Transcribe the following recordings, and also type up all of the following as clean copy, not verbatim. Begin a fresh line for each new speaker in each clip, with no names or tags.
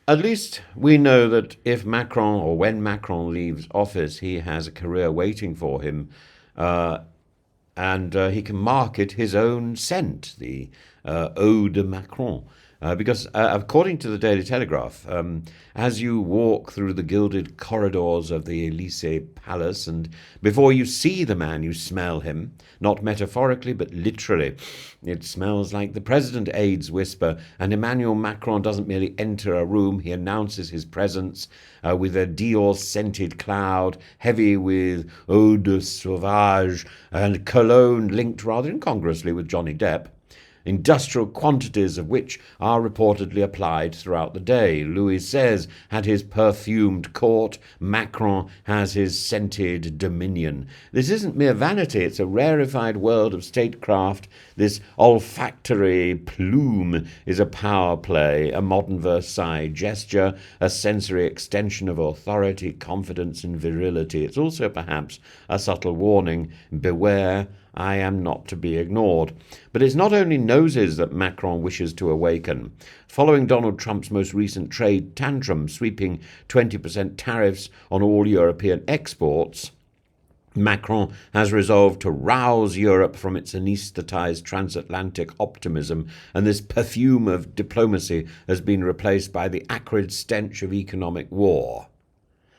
At least we know that if Macron or when Macron leaves office, he has a career waiting for him, uh, and he can market his own scent, the Eau de Macron. Because according to the Daily Telegraph, as you walk through the gilded corridors of the Elysee Palace, and before you see the man, you smell him, not metaphorically, but literally. It smells like the president, aides whisper, and Emmanuel Macron doesn't merely enter a room, he announces his presence with a Dior-scented cloud, heavy with eau de sauvage and cologne linked rather incongruously with Johnny Depp, industrial quantities of which are reportedly applied throughout the day. Louis XVI had his perfumed court, Macron has his scented dominion. This isn't mere vanity, it's a rarefied world of statecraft. This olfactory plume is a power play, a modern Versailles gesture, a sensory extension of authority, confidence, and virility. It's also perhaps a subtle warning: beware, I am not to be ignored. But it's not only noses that Macron wishes to awaken. Following Donald Trump's most recent trade tantrum, sweeping 20% tariffs on all European exports, Macron has resolved to rouse Europe from its anaesthetized transatlantic optimism, and this perfume of diplomacy has been replaced by the acrid stench of economic war.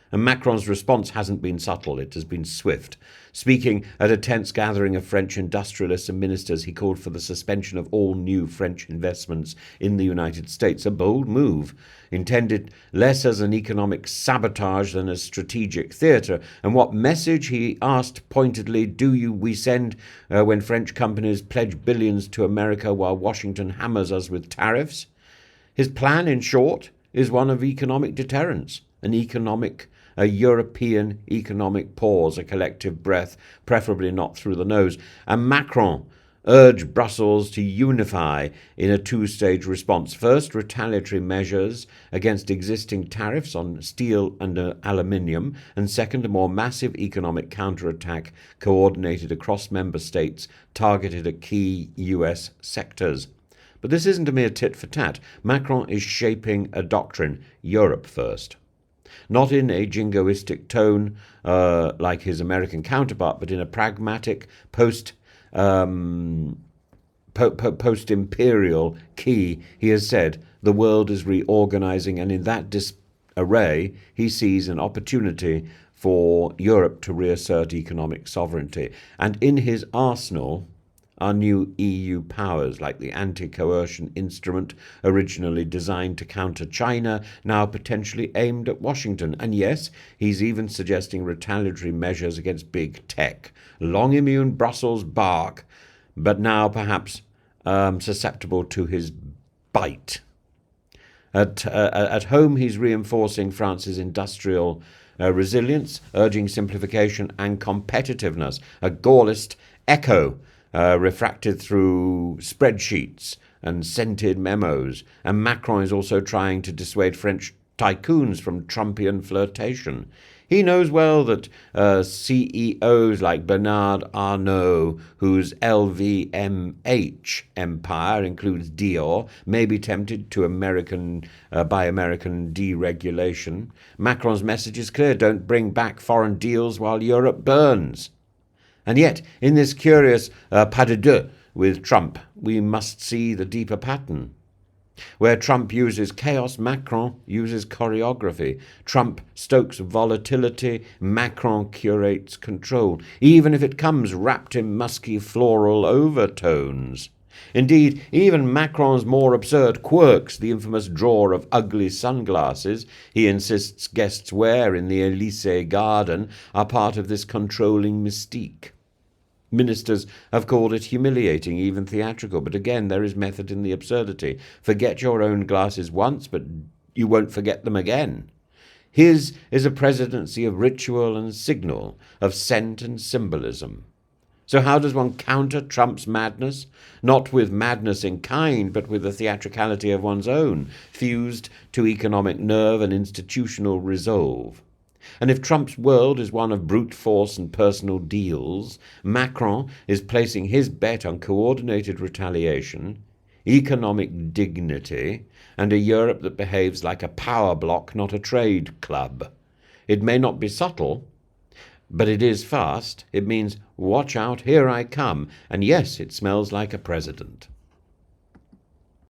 And Macron's response hasn't been subtle, it has been swift. Speaking at a tense gathering of French industrialists and ministers, he called for the suspension of all new French investments in the United States, a bold move, intended less as an economic sabotage than a strategic theatre. And what message, he asked pointedly, we send when French companies pledge billions to America while Washington hammers us with tariffs? His plan, in short, is one of economic deterrence, a European economic pause, a collective breath, preferably not through the nose. And Macron urged Brussels to unify in a two-stage response. First, retaliatory measures against existing tariffs on steel and aluminium, and second, a more massive economic counterattack coordinated across member states, targeted at key US sectors. But this isn't a mere tit-for-tat. Macron is shaping a doctrine: Europe first. Not in a jingoistic tone like his American counterpart, but in a pragmatic, post-imperial key. He has said the world is reorganizing, and in that disarray, he sees an opportunity for Europe to reassert economic sovereignty. And in his arsenal are new EU powers, like the anti-coercion instrument originally designed to counter China, now potentially aimed at Washington. And yes, he's even suggesting retaliatory measures against big tech. Long immune Brussels bark, but now perhaps susceptible to his bite. At home, he's reinforcing France's industrial resilience, urging simplification and competitiveness, a Gaullist echo refracted through spreadsheets and scented memos. And Macron is also trying to dissuade French tycoons from Trumpian flirtation. He knows well that CEOs like Bernard Arnault, whose LVMH empire includes Dior, may be tempted to by American deregulation. Macron's message is clear: don't bring back foreign deals while Europe burns. And yet, in this curious pas de deux with Trump, we must see the deeper pattern. Where Trump uses chaos, Macron uses choreography. Trump stokes volatility, Macron curates control, even if it comes wrapped in musky floral overtones. Indeed, even Macron's more absurd quirks, the infamous drawer of ugly sunglasses he insists guests wear in the Elysee garden, are part of this controlling mystique. Ministers have called it humiliating, even theatrical, but again, there is method in the absurdity. Forget your own glasses once, but you won't forget them again. His is a presidency of ritual and signal, of scent and symbolism. So how does one counter Trump's madness? Not with madness in kind, but with the theatricality of one's own, fused to economic nerve and institutional resolve. And if Trump's world is one of brute force and personal deals, Macron is placing his bet on coordinated retaliation. economic dignity, and a Europe that behaves like a power bloc, not a trade club. It may not be subtle, but it is fast. It means, watch out, here I come. And yes, it smells like a president.